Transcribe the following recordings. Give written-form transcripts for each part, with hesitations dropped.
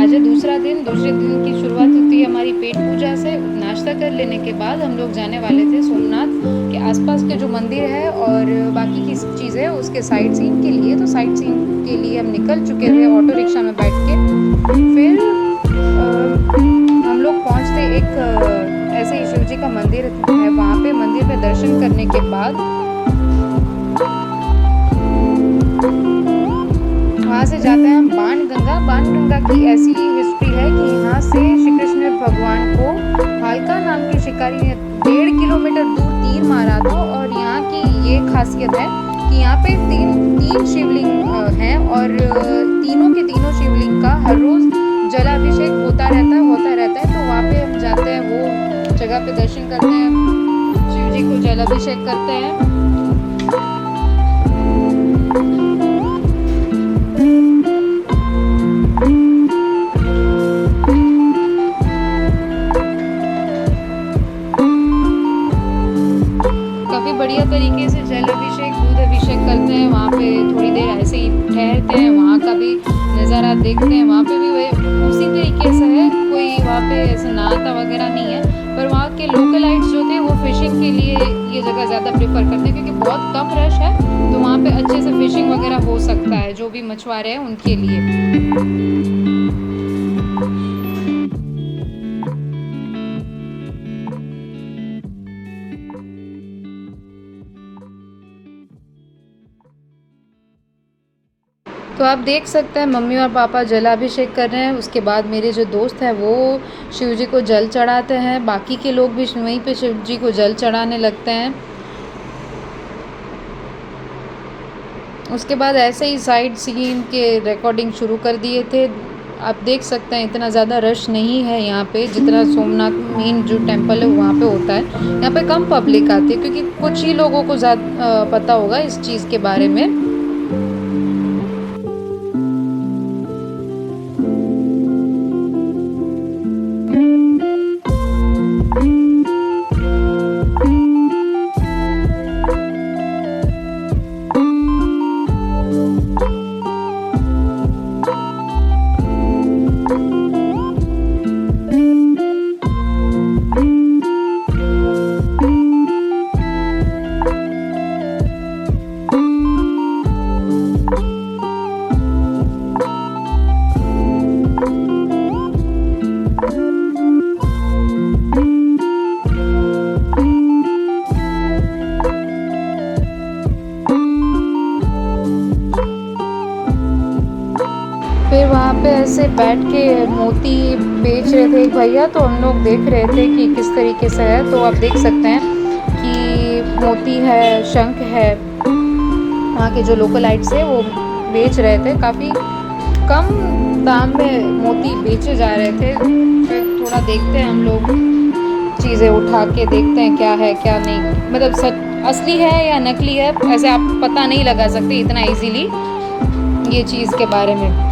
आज है दूसरा दिन। दूसरे दिन की शुरुआत होती है हमारी पेट पूजा से। नाश्ता कर लेने के बाद हम लोग जाने वाले थे सोमनाथ के आसपास के जो मंदिर है और बाकी की चीज़ें उसके साइट सीइंग के लिए। तो साइट सीइंग के लिए हम निकल चुके थे ऑटो रिक्शा में बैठ के। फिर हम लोग पहुँचते एक ऐसे ही शिव जी का मंदिर है, वहाँ पे मंदिर में दर्शन करने के बाद वहाँ से जाते हैं हम बाणगंगा। बाणगंगा की ऐसी हिस्ट्री है कि यहाँ से श्री कृष्ण भगवान को भालका नाम के शिकारी ने 1.5 किलोमीटर दूर तीर मारा था। और यहाँ की ये खासियत है कि यहाँ पे तीन शिवलिंग हैं और तीनों के तीनों शिवलिंग का हर रोज़ जलाभिषेक होता रहता है। तो वहाँ पे हम जाते हैं, वो जगह पे दर्शन करते हैं, शिव जी को जलाभिषेक करते हैं। काफ़ी बढ़िया तरीके से जल अभिषेक दूध अभिषेक करते हैं। वहाँ पे थोड़ी देर ऐसे ही ठहरते हैं, वहाँ का भी नज़ारा देखते हैं। वहाँ पे भी वही उसी तरीके से है, कोई वहाँ पे ऐसे नहाता वगैरह नहीं है। पर वहाँ के लोकलाइट्स जो थे वो फिशिंग के लिए ये जगह ज़्यादा प्रेफर करते हैं, क्योंकि बहुत कम रश है तो वहाँ पे अच्छे से फिशिंग वगैरह हो सकता है जो भी मछुआरे हैं उनके लिए। तो आप देख सकते हैं मम्मी और पापा जलाभिषेक कर रहे हैं। उसके बाद मेरे जो दोस्त हैं वो शिव जी को जल चढ़ाते हैं, बाकी के लोग भी वहीं पे शिव जी को जल चढ़ाने लगते हैं। उसके बाद ऐसे ही साइड सीन के रिकॉर्डिंग शुरू कर दिए थे। आप देख सकते हैं इतना ज़्यादा रश नहीं है यहाँ पे, जितना सोमनाथ मेन जो टेम्पल है वहाँ पे होता है। यहाँ पे कम पब्लिक आती है क्योंकि कुछ ही लोगों को ज़्यादा पता होगा इस चीज़ के बारे में। फिर वहाँ पे ऐसे बैठ के मोती बेच रहे थे एक भैया, तो हम लोग देख रहे थे कि किस तरीके से है। तो आप देख सकते हैं कि मोती है, शंख है, वहाँ के जो लोकलाइट्स है वो बेच रहे थे। काफ़ी कम दाम में मोती बेचे जा रहे थे। फिर थोड़ा देखते हैं हम लोग, चीज़ें उठा के देखते हैं क्या है क्या नहीं, मतलब सच असली है या नकली है ऐसे आप पता नहीं लगा सकते इतना इजीली ये चीज़ के बारे में।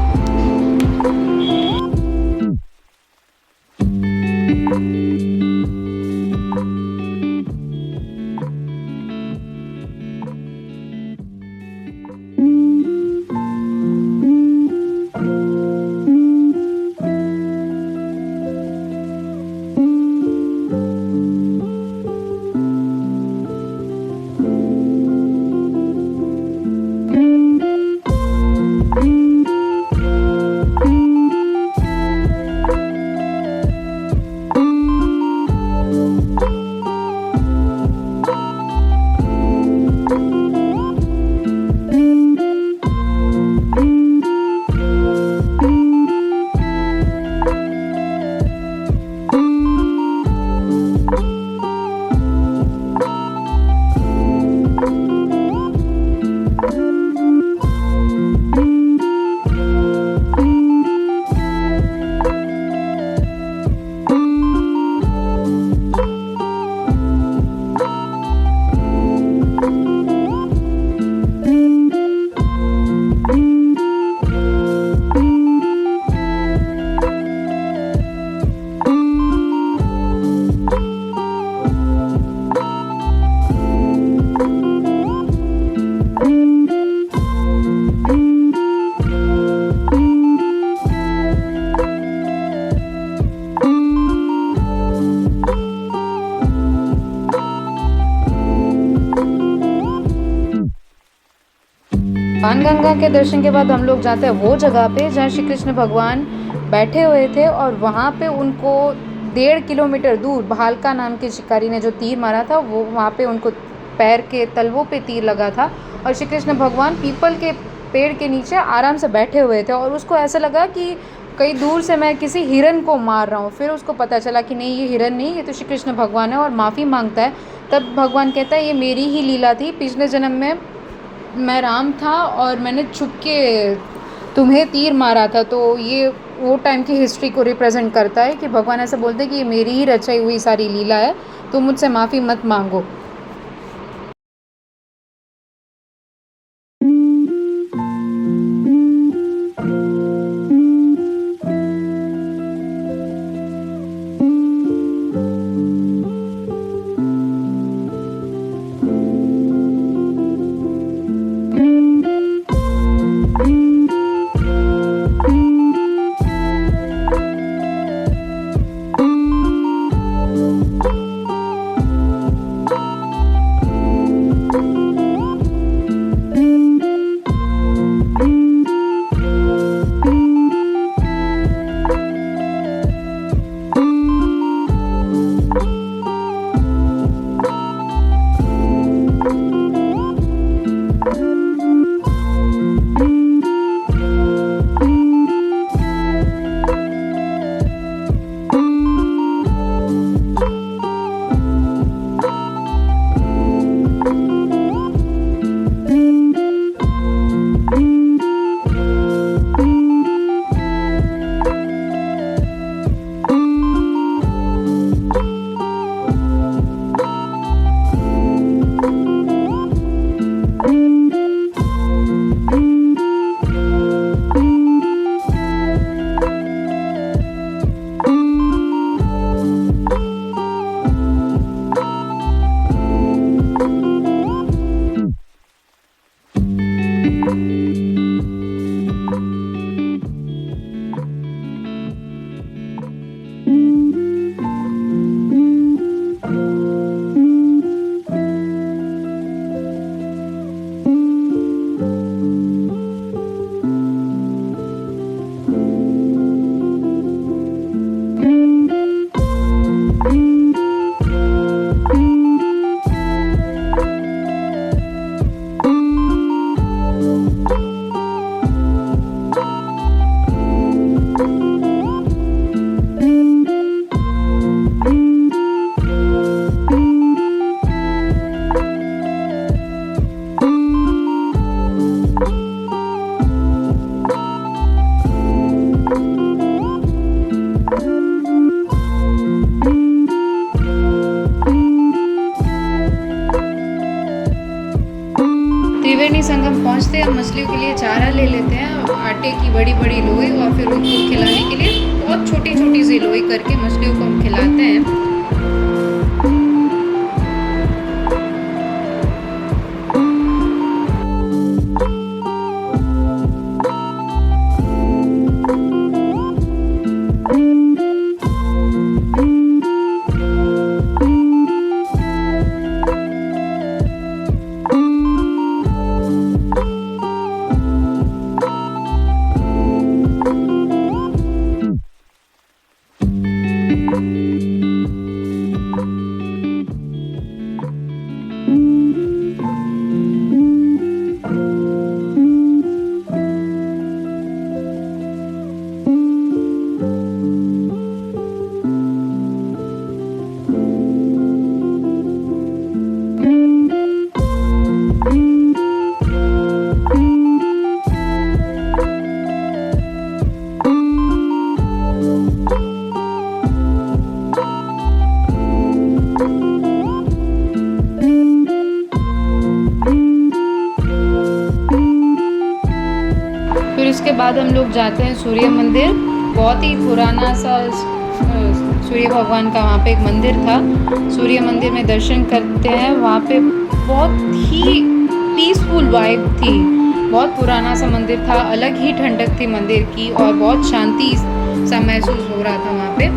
ज्ञानगंगा के दर्शन के बाद हम लोग जाते हैं वो जगह पे जहाँ श्री कृष्ण भगवान बैठे हुए थे, और वहाँ पे उनको 1.5 किलोमीटर दूर भालका नाम के शिकारी ने जो तीर मारा था, वो वहाँ पे उनको पैर के तलवों पे तीर लगा था, और श्री कृष्ण भगवान पीपल के पेड़ के नीचे आराम से बैठे हुए थे, और उसको ऐसा लगा कि कहीं दूर से मैं किसी हिरन को मार रहा हूँ। फिर उसको पता चला कि नहीं, ये हिरन नहीं, ये तो श्री कृष्ण भगवान है, और माफ़ी मांगता है। तब भगवान कहता है ये मेरी ही लीला थी, पिछले जन्म में मैं राम था और मैंने छुप के तुम्हें तीर मारा था। तो ये वो टाइम की हिस्ट्री को रिप्रेजेंट करता है कि भगवान ऐसा बोलते हैं कि ये मेरी ही रचाई हुई सारी लीला है, तो मुझसे माफ़ी मत मांगो। त्रिवेणी संगम पहुंचते हम मछलियों के लिए चारा ले लेते हैं, आटे की बड़ी बड़ी लोई, और फिर उनको खिलाने के लिए बहुत छोटी छोटी सी लोई करके मछलियों को हम खिलाते हैं। फिर उसके बाद हम लोग जाते हैं सूर्य मंदिर। बहुत ही पुराना सा सूर्य भगवान का वहाँ पे एक मंदिर था। सूर्य मंदिर में दर्शन करते हैं। वहाँ पे बहुत ही पीसफुल वाइब थी। बहुत पुराना सा मंदिर था, अलग ही ठंडक थी मंदिर की, और बहुत शांति सा महसूस हो रहा था वहाँ पे।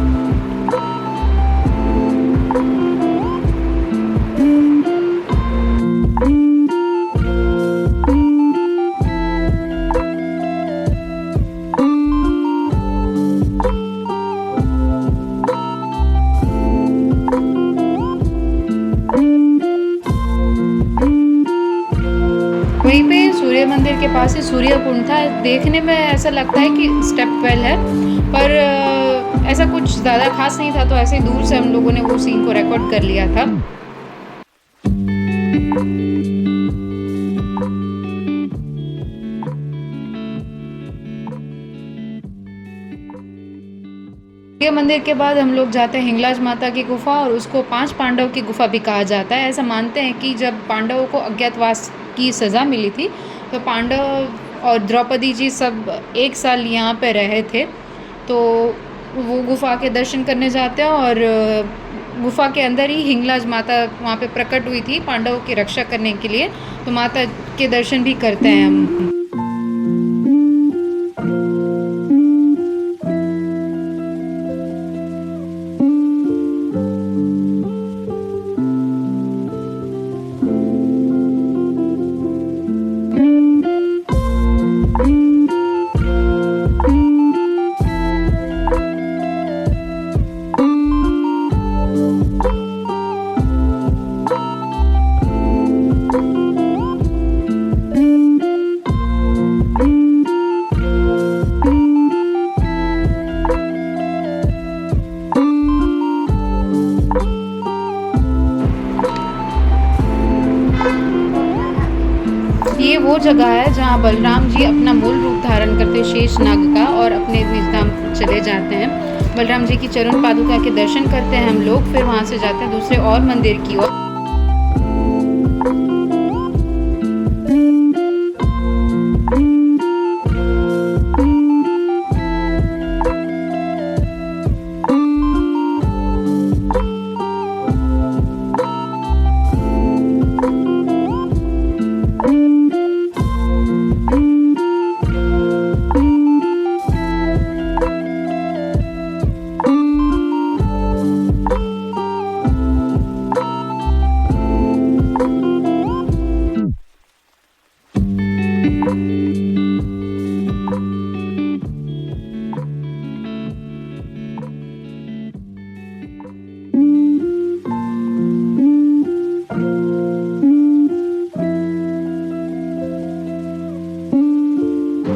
पास ही सूर्य कुंड था। देखने में ऐसा लगता है कि स्टेप वेल है, पर ऐसा कुछ ज़्यादा खास नहीं था, तो ऐसे ही दूर से हम लोगों ने वो सीन को रिकॉर्ड कर लिया था। ये मंदिर के बाद हम लोग जाते हैं हिंगलाज माता की गुफा, और उसको 5 पांडव की गुफा भी कहा जाता है। ऐसा मानते हैं कि जब पांडवों को अज्ञातवास की सज़ा मिली थी, तो पांडव और द्रौपदी जी सब 1 साल यहाँ पे रहे थे, तो वो गुफा के दर्शन करने जाते हैं। और गुफा के अंदर ही हिंगलाज माता वहाँ पे प्रकट हुई थी पांडवों की रक्षा करने के लिए, तो माता के दर्शन भी करते हैं हम। ये वो जगह है जहाँ बलराम जी अपना मूल रूप धारण करते शेष नाग का और अपने निज धाम चले जाते हैं। बलराम जी की चरण पादुका के दर्शन करते हैं हम लोग, फिर वहाँ से जाते हैं दूसरे और मंदिर की ओर।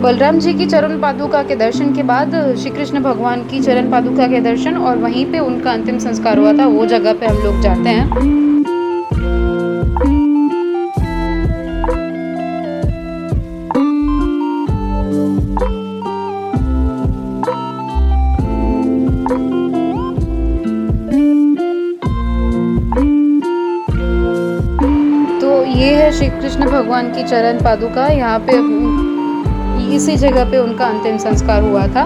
बलराम जी की चरण पादुका के दर्शन के बाद श्री कृष्ण भगवान की चरण पादुका के दर्शन, और वहीं पे उनका अंतिम संस्कार हुआ था, वो जगह पे हम लोग जाते हैं। तो ये है श्री कृष्ण भगवान की चरण पादुका, यहाँ पे इसी जगह पे उनका अंतिम संस्कार हुआ था।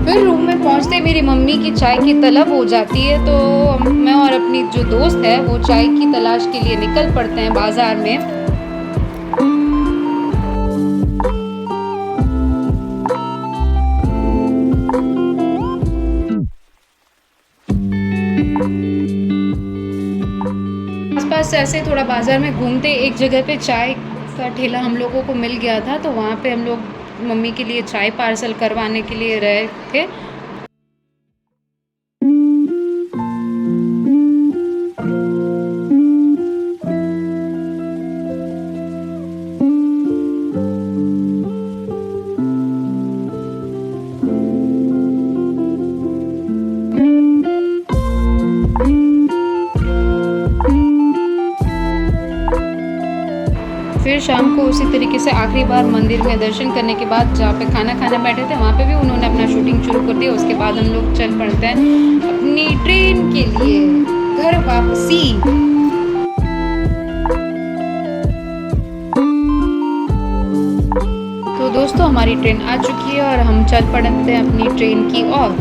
फिर रूम में पहुंचते मेरी मम्मी की चाय की तलब हो जाती है, तो मैं और अपनी जो दोस्त है वो चाय की तलाश के लिए निकल पड़ते हैं बाजार में। आसपास से ऐसे थोड़ा बाजार में घूमते एक जगह पे चाय का ठेला हम लोगों को मिल गया था, तो वहाँ पे हम लोग मम्मी के लिए चाय पार्सल करवाने के लिए रहे थे। फिर शाम को उसी तरीके से आखिरी बार मंदिर में दर्शन करने के बाद जहाँ पे खाना खाने बैठे थे वहाँ पे भी उन्होंने अपना शूटिंग शुरू कर दिया। उसके बाद हम लोग चल पड़ते हैं अपनी ट्रेन के लिए घर वापसी। तो दोस्तों हमारी ट्रेन आ चुकी है और हम चल पड़ते हैं अपनी ट्रेन की ओर।